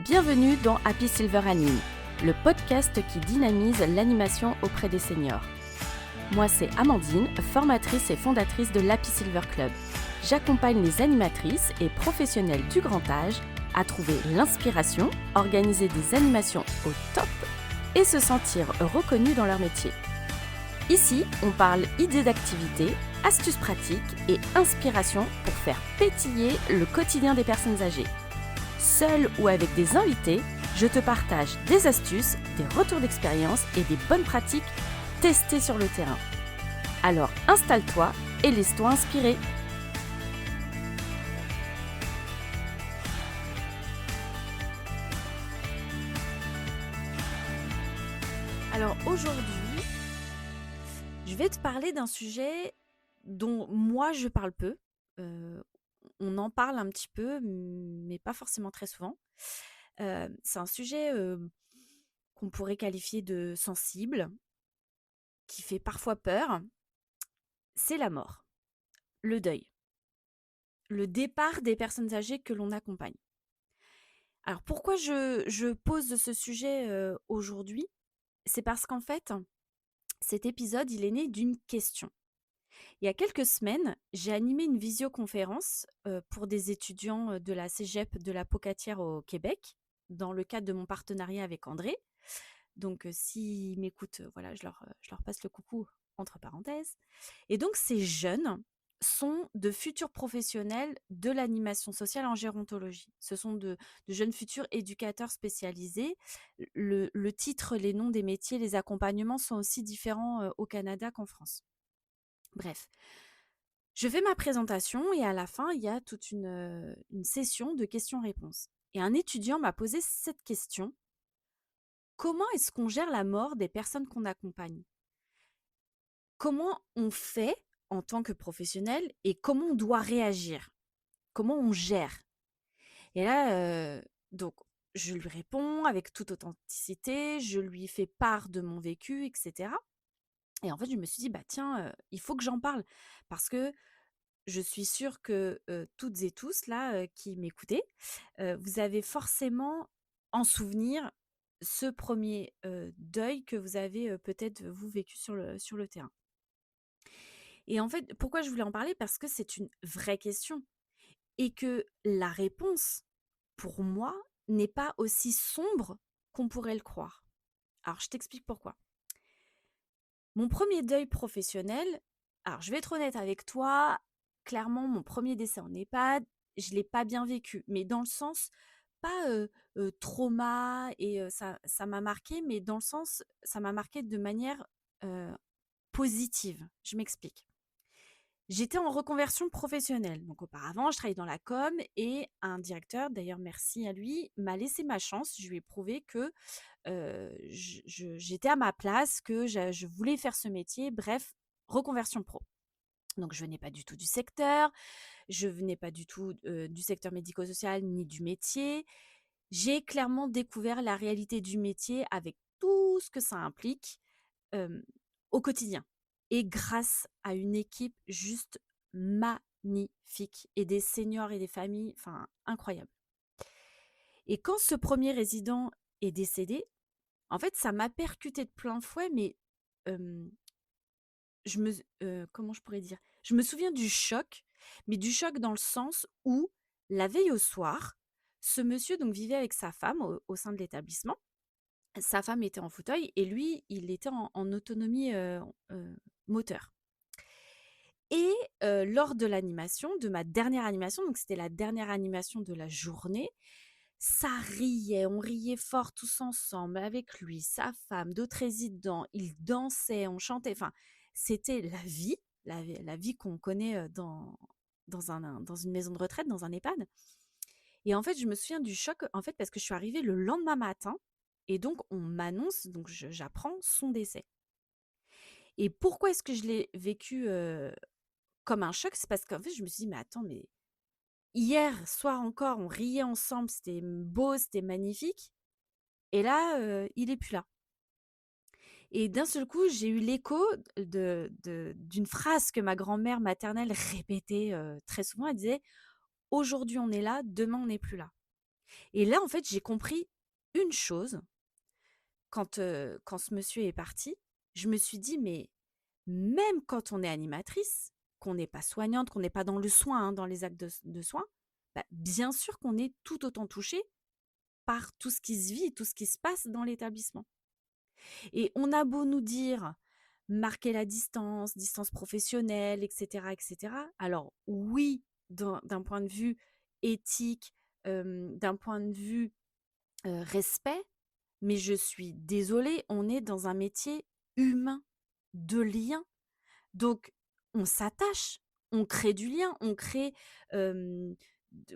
Bienvenue dans Happy Silver Anime, le podcast qui dynamise l'animation auprès des seniors. Moi, c'est Amandine, formatrice et fondatrice de l'Happy Silver Club. J'accompagne les animatrices et professionnels du grand âge à trouver l'inspiration, organiser des animations au top et se sentir reconnus dans leur métier. Ici, on parle idées d'activités, astuces pratiques et inspiration pour faire pétiller le quotidien des personnes âgées. Seul ou avec des invités, je te partage des astuces, des retours d'expérience et des bonnes pratiques testées sur le terrain. Alors installe-toi et laisse-toi inspirer. Alors aujourd'hui, je vais te parler d'un sujet dont moi je parle peu. On en parle un petit peu, mais pas forcément très souvent. C'est un sujet qu'on pourrait qualifier de sensible, qui fait parfois peur. C'est la mort, le deuil, le départ des personnes âgées que l'on accompagne. Alors pourquoi je pose ce sujet aujourd'hui? C'est parce qu'en fait, cet épisode, il est né d'une question. Il y a quelques semaines, j'ai animé une visioconférence pour des étudiants de la cégep de la Pocatière au Québec, dans le cadre de mon partenariat avec André. Donc, s'ils m'écoutent, voilà, je leur passe le coucou entre parenthèses. Et donc, ces jeunes sont de futurs professionnels de l'animation sociale en gérontologie. Ce sont de jeunes futurs éducateurs spécialisés. Le titre, les noms des métiers, les accompagnements sont aussi différents au Canada qu'en France. Bref, je fais ma présentation et à la fin, il y a toute une session de questions-réponses. Et un étudiant m'a posé cette question. Comment est-ce qu'on gère la mort des personnes qu'on accompagne? Comment on fait en tant que professionnel et comment on doit réagir? Comment on gère? Et là, donc, je lui réponds avec toute authenticité, je lui fais part de mon vécu, etc. Et en fait, je me suis dit, bah tiens, il faut que j'en parle parce que je suis sûre que toutes et tous là qui m'écoutez, vous avez forcément en souvenir ce premier deuil que vous avez peut-être vous vécu sur le terrain. Et en fait, pourquoi je voulais en parler? Parce que c'est une vraie question et que la réponse, pour moi, n'est pas aussi sombre qu'on pourrait le croire. Alors, je t'explique pourquoi. Mon premier deuil professionnel, alors je vais être honnête avec toi, clairement, mon premier décès en EHPAD, je ne l'ai pas bien vécu, mais dans le sens, pas trauma, et ça m'a marqué, mais dans le sens, ça m'a marqué de manière euh, positive. Je m'explique. J'étais en reconversion professionnelle. Donc auparavant, je travaillais dans la com et un directeur, d'ailleurs merci à lui, m'a laissé ma chance. Je lui ai prouvé que j'étais à ma place, que je voulais faire ce métier. Bref, reconversion pro. Donc je venais pas du tout du secteur, je venais pas du tout du secteur médico-social ni du métier. J'ai clairement découvert la réalité du métier avec tout ce que ça implique euh, au quotidien. Et grâce à une équipe juste magnifique et des seniors et des familles, enfin incroyables. Et quand ce premier résident est décédé, en fait, ça m'a percuté de plein fouet, mais euh, comment je pourrais dire? Je me souviens du choc, mais du choc dans le sens où la veille au soir, ce monsieur donc vivait avec sa femme au sein de l'établissement. Sa femme était en fauteuil et lui, il était en autonomie moteur. Et lors de l'animation, de ma dernière animation, donc c'était la dernière animation de la journée, ça riait, on riait fort tous ensemble avec lui, sa femme, d'autres résidents. Ils dansaient, on chantait. Enfin, c'était la vie, la vie qu'on connaît dans une maison de retraite, dans un EHPAD. Et en fait, je me souviens du choc, en fait, parce que je suis arrivée le lendemain matin et donc on m'annonce, donc j'apprends son décès. Et pourquoi est-ce que je l'ai vécu comme un choc? C'est parce qu'en fait, je me suis dit, mais attends, mais hier soir encore, on riait ensemble, c'était beau, c'était magnifique. Et là, il est plus là. Et d'un seul coup, j'ai eu l'écho d'une phrase que ma grand-mère maternelle répétait très souvent. Elle disait: «Aujourd'hui, on est là, demain, on n'est plus là». Et là, en fait, j'ai compris une chose quand ce monsieur est parti. Je me suis dit: «Mais même quand on est animatrice, qu'on n'est pas soignante, qu'on n'est pas dans le soin, hein, dans les actes de soins, bah, bien sûr qu'on est tout autant touché par tout ce qui se vit, tout ce qui se passe dans l'établissement. Et on a beau nous dire marquer la distance, distance professionnelle, etc., etc. Alors oui, d'un point de vue éthique, d'un point de vue respect, mais je suis désolée, on est dans un métier humain, de lien. Donc, on s'attache, on crée du lien, on crée,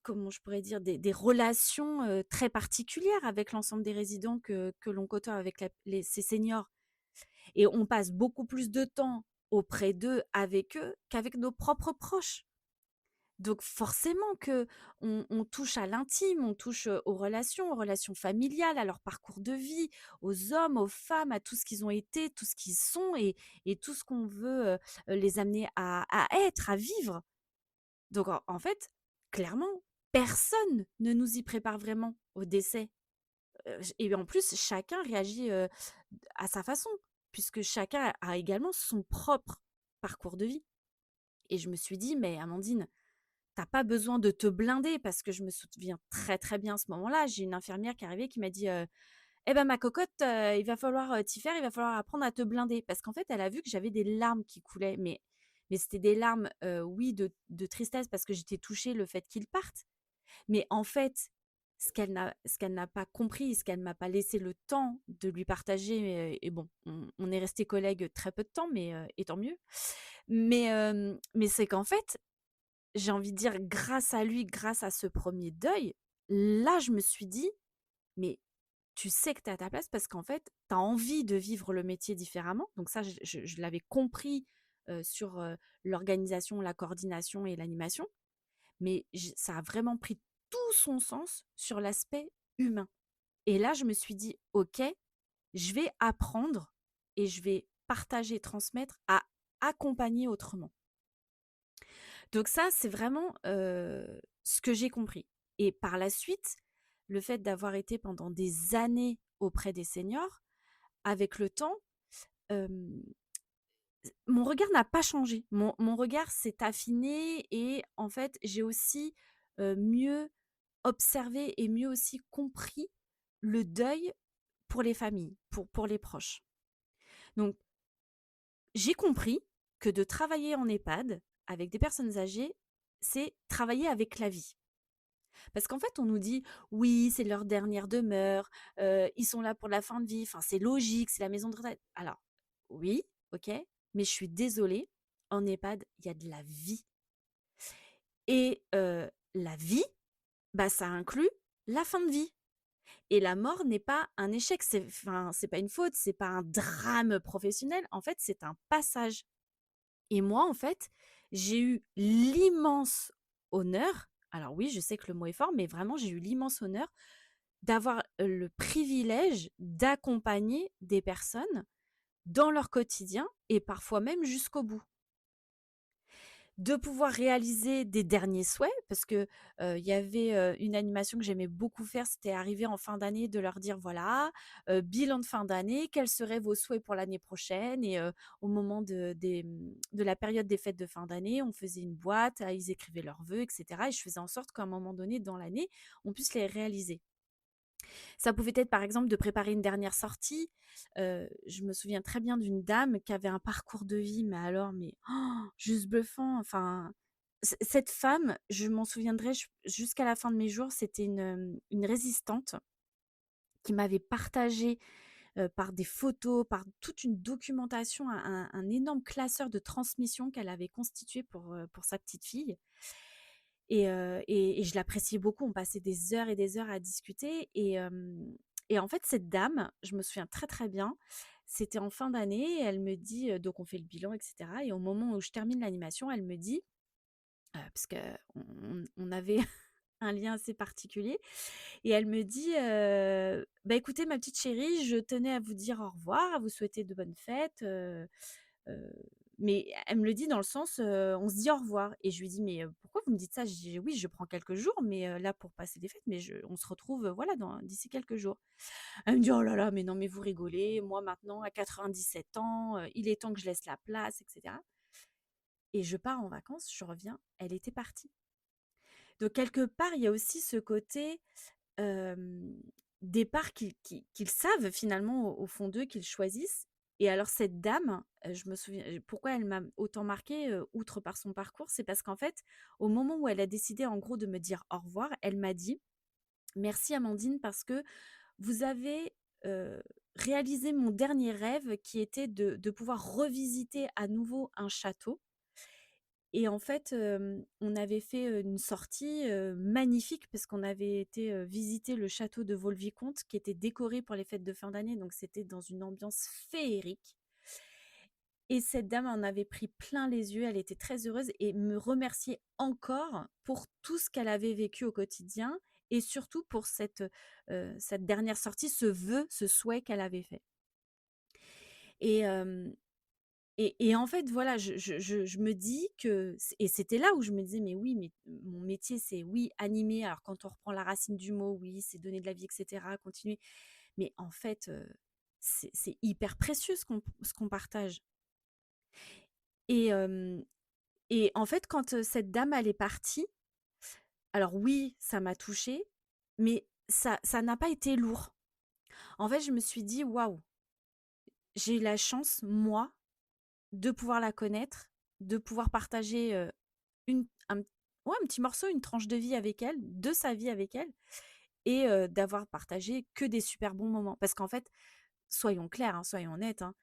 comment je pourrais dire, des relations très particulières avec l'ensemble des résidents que l'on côtoie avec ces seniors. Et on passe beaucoup plus de temps auprès d'eux, avec eux, qu'avec nos propres proches. Donc forcément que on touche à l'intime, on touche aux relations familiales, à leur parcours de vie, aux hommes, aux femmes, à tout ce qu'ils ont été, tout ce qu'ils sont et tout ce qu'on veut les amener à être, à vivre. Donc en fait, clairement, personne ne nous y prépare vraiment au décès. Et en plus, chacun réagit à sa façon, puisque chacun a également son propre parcours de vie. Et je me suis dit, mais Amandine, t'as pas besoin de te blinder parce que je me souviens très très bien à ce moment-là. J'ai une infirmière qui est arrivée qui m'a dit eh ben ma cocotte, il va falloir t'y faire, il va falloir apprendre à te blinder. Parce qu'en fait, elle a vu que j'avais des larmes qui coulaient, mais c'était des larmes, oui, de tristesse parce que j'étais touchée le fait qu'il parte. Mais en fait, ce qu'elle n'a pas compris, ce qu'elle m'a pas laissé le temps de lui partager, et bon, on est restés collègues très peu de temps, mais et tant mieux. Mais c'est qu'en fait, j'ai envie de dire grâce à lui, grâce à ce premier deuil, là, je me suis dit: «Mais tu sais que tu es à ta place parce qu'en fait, tu as envie de vivre le métier différemment». Donc ça, je l'avais compris, sur, l'organisation, la coordination et l'animation, mais ça a vraiment pris tout son sens sur l'aspect humain. Et là, je me suis dit: «OK, je vais apprendre et je vais partager, transmettre, à accompagner autrement». Donc ça, c'est vraiment, ce que j'ai compris. Et par la suite, le fait d'avoir été pendant des années auprès des seniors, avec le temps, hem, mon regard n'a pas changé. Mon regard s'est affiné et en fait, j'ai aussi, mieux observé et mieux aussi compris le deuil pour les familles, pour les proches. Donc j'ai compris que de travailler en EHPAD avec des personnes âgées, c'est travailler avec la vie. Parce qu'en fait, on nous dit: «Oui, c'est leur dernière demeure, ils sont là pour la fin de vie, enfin, c'est logique, c'est la maison de retraite». Alors oui, OK, mais je suis désolée, en EHPAD, il y a de la vie et la vie, bah, ça inclut la fin de vie et la mort n'est pas un échec, c'est pas une faute, c'est pas un drame professionnel, en fait, c'est un passage. Et moi, en fait, j'ai eu l'immense honneur, alors oui, je sais que le mot est fort, mais vraiment, j'ai eu l'immense honneur d'avoir le privilège d'accompagner des personnes dans leur quotidien et parfois même jusqu'au bout. De pouvoir réaliser des derniers souhaits parce que, il y avait, une animation que j'aimais beaucoup faire, c'était arriver en fin d'année, de leur dire: «Voilà, bilan de fin d'année, quels seraient vos souhaits pour l'année prochaine?» Et au moment de la période des fêtes de fin d'année, on faisait une boîte, ils écrivaient leurs vœux et cetera et je faisais en sorte qu'à un moment donné dans l'année, on puisse les réaliser. Ça pouvait être, par exemple, de préparer une dernière sortie. Je me souviens très bien d'une dame qui avait un parcours de vie, mais alors, mais juste bluffant. Enfin, cette femme, je m'en souviendrai jusqu'à la fin de mes jours. C'était une résistante qui m'avait partagé par des photos, par toute une documentation, un énorme classeur de transmission qu'elle avait constitué pour sa petite fille. Et je l'appréciais beaucoup. On passait des heures et des heures à discuter et en fait, cette dame, je me souviens très, très bien, c'était en fin d'année et elle me dit, donc on fait le bilan et cetera et au moment où je termine l'animation, elle me dit, parce qu'on avait un lien assez particulier et elle me dit, «Bah, écoutez ma petite chérie, je tenais à vous dire au revoir, à vous souhaiter de bonnes fêtes, Mais elle me le dit dans le sens, on se dit au revoir et je lui dis: «Mais, pourquoi vous me dites ça?» Je dis: «Oui, je prends quelques jours, mais, là pour passer des fêtes, mais on se retrouve, voilà, d'ici quelques jours». Elle me dit: «Oh là là, mais non, mais vous rigolez, moi maintenant à 97 ans, il est temps que je laisse la place» et cetera et je pars en vacances, je reviens, elle était partie. Donc quelque part, il y a aussi ce côté, hem, départ qu'ils savent finalement au fond d'eux, qu'ils choisissent et alors cette dame, je me souviens pourquoi elle m'a autant marquée, outre par son parcours, c'est parce qu'en fait, au moment où elle a décidé en gros de me dire au revoir, elle m'a dit: «Merci Amandine parce que vous avez, heu, réalisé mon dernier rêve qui était de pouvoir revisiter à nouveau un château» et en fait, on avait fait, une sortie, magnifique parce qu'on avait été, visiter le château de Vaux-le-Vicomte qui était décoré pour les fêtes de fin d'année, donc c'était dans une ambiance féerique et cette dame en avait pris plein les yeux, elle était très heureuse et me remerciait encore pour tout ce qu'elle avait vécu au quotidien et surtout pour cette dernière sortie, ce vœu, ce souhait qu'elle avait fait et hem et en fait, voilà, je me dis que et c'était là où je me disais: «Mais oui, mais mon métier, c'est oui, animer». Alors quand on reprend la racine du mot, oui, c'est donner de la vie et cetera, continuer. Mais en fait, c'est hyper précieux ce qu'on partage et hem et en fait, quand, cette dame, elle est partie, alors oui, ça m'a touchée, mais ça n'a pas été lourd. En fait, je me suis dit: «Waouh, j'ai eu la chance, moi, de pouvoir la connaître, de pouvoir partager, une un ouais, un petit morceau, une tranche de vie avec elle, de sa vie avec elle et d'avoir partagé que des super bons moments. Parce qu'en fait, soyons clairs, hein, soyons honnêtes, hein,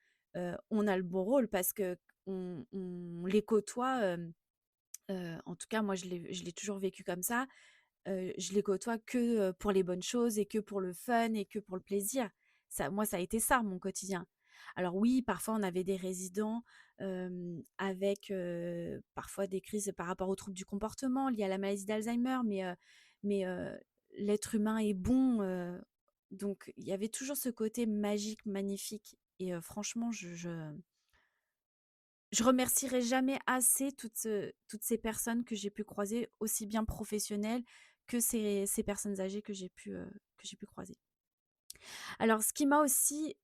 on a le bon rôle parce qu'on les côtoie, en tout cas moi je l'ai toujours vécu comme ça, je les côtoie que, pour les bonnes choses et que pour le fun et que pour le plaisir. Moi, ça a été ça mon quotidien. Alors oui, parfois on avait des résidents, avec, parfois des crises par rapport aux troubles du comportement liés à la maladie d'Alzheimer, mais l'être humain est bon, donc il y avait toujours ce côté magique, magnifique et franchement je remercierai jamais assez toutes ces personnes que j'ai pu croiser, aussi bien professionnelles que ces personnes âgées que j'ai pu croiser. Alors ce qui m'a aussi,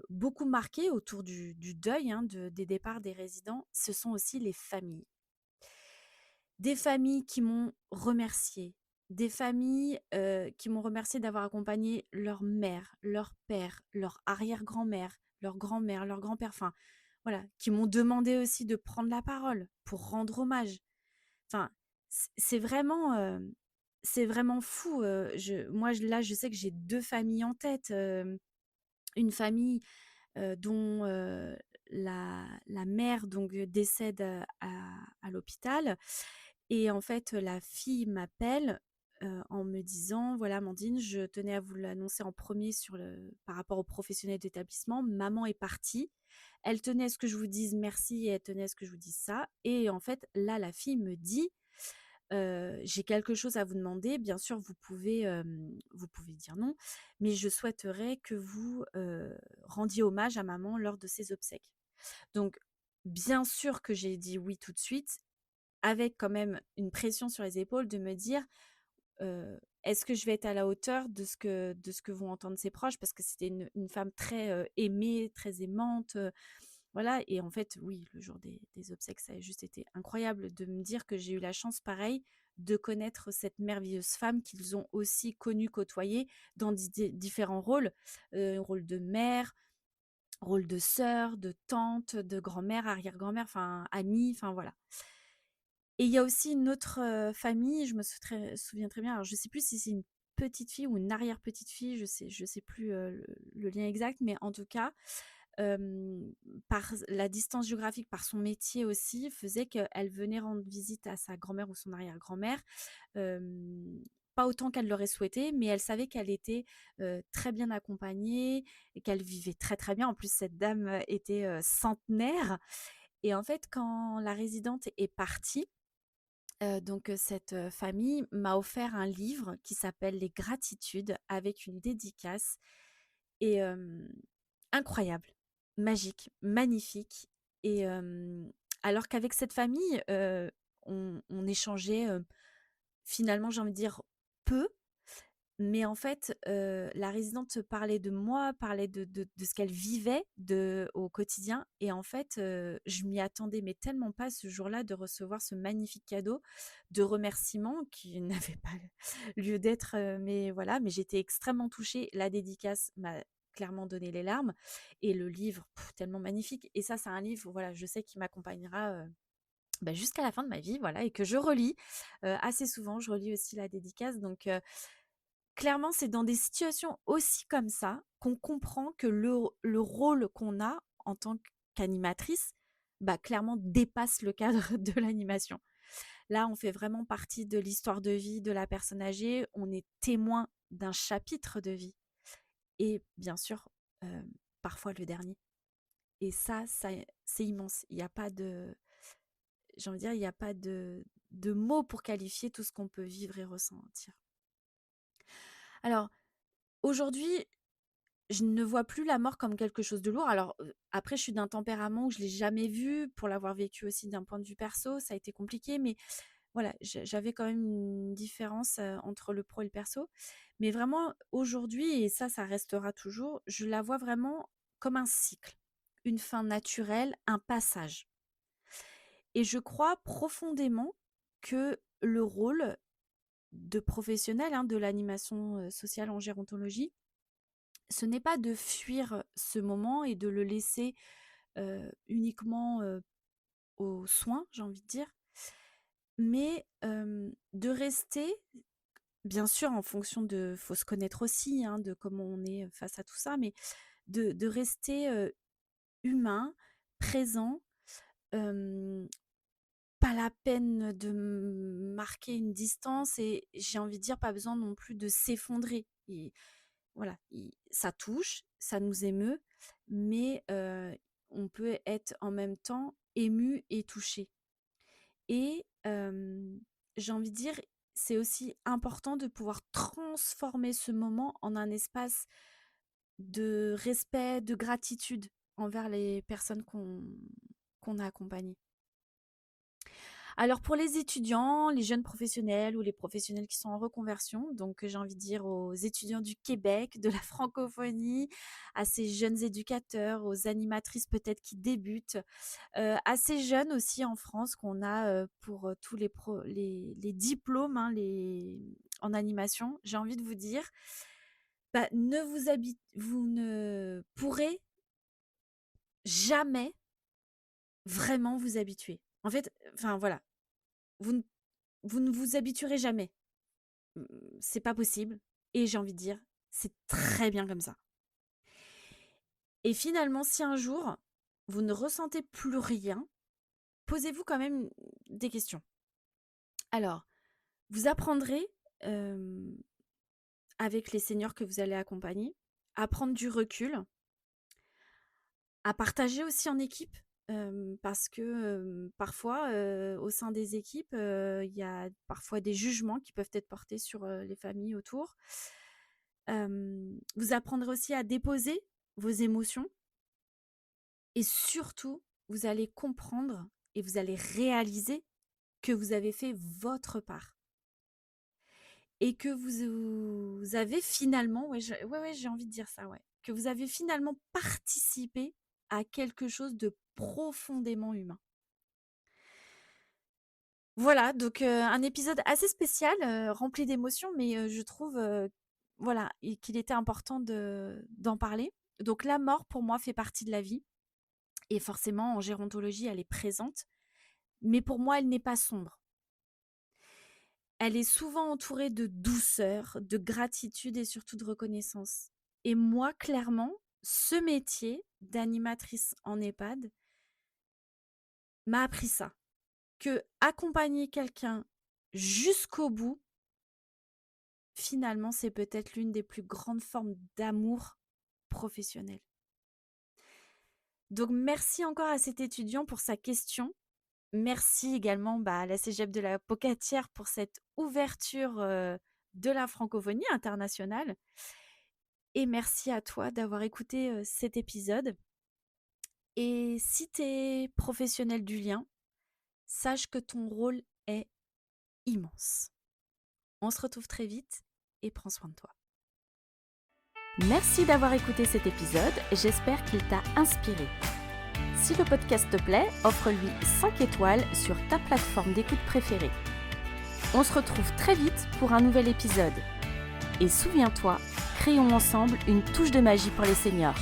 beaucoup marqué autour du deuil, hein, des départs des résidents, ce sont aussi les familles. Des familles qui m'ont remerciée, des familles, qui m'ont remerciée d'avoir accompagné leur mère, leur père, leur arrière-grand-mère, leur grand-mère, leur grand-père, enfin voilà, qui m'ont demandé aussi de prendre la parole pour rendre hommage. Enfin, c'est vraiment fou, là, je sais que j'ai 2 familles en tête, une famille, dont, la mère donc, décède, à l'hôpital et en fait, la fille m'appelle, en me disant: «Voilà Amandine, je tenais à vous l'annoncer en premier par rapport aux professionnels d'établissement. Maman est partie. Elle tenait à ce que je vous dise merci et elle tenait à ce que je vous dise ça» et en fait, là, la fille me dit: «J'ai quelque chose à vous demander. Bien sûr, vous pouvez dire non, mais je souhaiterais que vous, rendiez hommage à maman lors de ses obsèques». Donc bien sûr que j'ai dit oui tout de suite, avec quand même une pression sur les épaules de me dire, «Est-ce que je vais être à la hauteur de ce que vont entendre ses proches?» parce que c'était une femme très, aimée, très aimante, voilà et en fait, oui, le jour des obsèques, ça a juste été incroyable de me dire que j'ai eu la chance, pareil, de connaître cette merveilleuse femme qu'ils ont aussi connue, côtoyée dans différents rôles, rôle de mère, rôle de sœur, de tante, de grand-mère, arrière-grand-mère, enfin amie, enfin voilà. Et il y a aussi une autre, famille, je me souviens très bien, alors je sais plus si c'est une petite fille ou une arrière-petite fille, je sais plus, le lien exact, mais en tout cas, par la distance géographique, par son métier aussi, faisait qu'elle venait rendre visite à sa grand-mère ou son arrière-grand-mère, hem, pas autant qu'elle l'aurait souhaité, mais elle savait qu'elle était, très bien accompagnée et qu'elle vivait très, très bien. En plus, cette dame, était, centenaire et en fait, quand la résidente est partie, donc cette, famille m'a offert un livre qui s'appelle «Les Gratitudes» avec une dédicace et incroyable, magique, magnifique Et alors qu'avec cette famille, on échangeait, finalement, j'ai envie de dire, peu. Mais en fait, la résidente parlait de moi, parlait de ce qu'elle vivait au quotidien et en fait, je m'y attendais mais tellement pas ce jour-là de recevoir ce magnifique cadeau de remerciement qui n'avait pas lieu d'être, mais voilà, mais j'étais extrêmement touchée. La dédicace m'a clairement donné les larmes et le livre, tellement magnifique et ça, c'est un livre, voilà, je sais qui m'accompagnera, jusqu'à la fin de ma vie, voilà et que je relis, assez souvent. Je relis aussi la dédicace donc clairement, c'est dans des situations aussi comme ça qu'on comprend que le rôle qu'on a en tant qu'animatrice, clairement dépasse le cadre de l'animation. Là, on fait vraiment partie de l'histoire de vie de la personne âgée, on est témoin d'un chapitre de vie et bien sûr, parfois le dernier et ça c'est immense. Il y a pas de j'ai envie de dire, il y a pas de mots pour qualifier tout ce qu'on peut vivre et ressentir. Alors, aujourd'hui, je ne vois plus la mort comme quelque chose de lourd. Alors, après, je suis d'un tempérament où je l'ai jamais vu, pour l'avoir vécu aussi d'un point de vue perso, ça a été compliqué, mais voilà, j'avais quand même une différence, entre le pro et le perso. Mais vraiment, aujourd'hui et ça restera toujours, je la vois vraiment comme un cycle, une fin naturelle, un passage. Et je crois profondément que le rôle de professionnel, hein, de l'animation, sociale en gérontologie, ce n'est pas de fuir ce moment et de le laisser, uniquement, aux soins, j'ai envie de dire, mais de rester, bien sûr en fonction de faut se connaître aussi, hein, de comment on est face à tout ça, mais de rester, humain, présent, hem, pas la peine de marquer une distance et j'ai envie de dire pas besoin non plus de s'effondrer et voilà, ça touche, ça nous émeut, mais on peut être en même temps ému et touché. Et j'ai envie de dire, c'est aussi important de pouvoir transformer ce moment en un espace de respect, de gratitude envers les personnes qu'on a accompagnées. Alors pour les étudiants, les jeunes professionnels ou les professionnels qui sont en reconversion, donc j'ai envie de dire aux étudiants du Québec, de la francophonie, à ces jeunes éducateurs, aux animatrices peut-être qui débutent, à ces jeunes aussi en France qu'on a, pour, tous les diplômes, hein, en animation, j'ai envie de vous dire, vous ne pourrez jamais vraiment vous habituer. En fait, enfin voilà, vous ne vous ne vous habituerez jamais. Mmh, c'est pas possible et j'ai envie de dire, c'est très bien comme ça. Et finalement, si un jour, vous ne ressentez plus rien, posez-vous quand même des questions. Alors, vous apprendrez, hem, avec les seniors que vous allez accompagner, à prendre du recul, à partager aussi en équipe, parce que, parfois, au sein des équipes, il y a parfois des jugements qui peuvent être portés sur, les familles autour. Vous apprendrez aussi à déposer vos émotions et surtout, vous allez comprendre et vous allez réaliser que vous avez fait votre part et que vous avez finalement ouais, j'ai envie de dire ça, ouais, que vous avez finalement participé à quelque chose de profondément humain. Voilà, donc un épisode assez spécial, rempli d'émotions, mais je trouve, voilà et qu'il était important d'en parler. Donc la mort, pour moi, fait partie de la vie et forcément, en gérontologie, elle est présente, mais pour moi, elle n'est pas sombre. Elle est souvent entourée de douceur, de gratitude et surtout de reconnaissance. Et moi, clairement, ce métier d'animatrice en EHPAD m'a appris ça, que accompagner quelqu'un jusqu'au bout, finalement, c'est peut-être l'une des plus grandes formes d'amour professionnel. Donc merci encore à cet étudiant pour sa question. Merci également, à la Cégep de la Pocatière pour cette ouverture, de la francophonie internationale et merci à toi d'avoir écouté, cet épisode Et si tu es professionnel du lien, sache que ton rôle est immense. On se retrouve très vite et prends soin de toi. Merci d'avoir écouté cet épisode, j'espère qu'il t'a inspiré. Si le podcast te plaît, offre-lui 5 étoiles sur ta plateforme d'écoute préférée. On se retrouve très vite pour un nouvel épisode. Et souviens-toi, créons ensemble une touche de magie pour les seniors.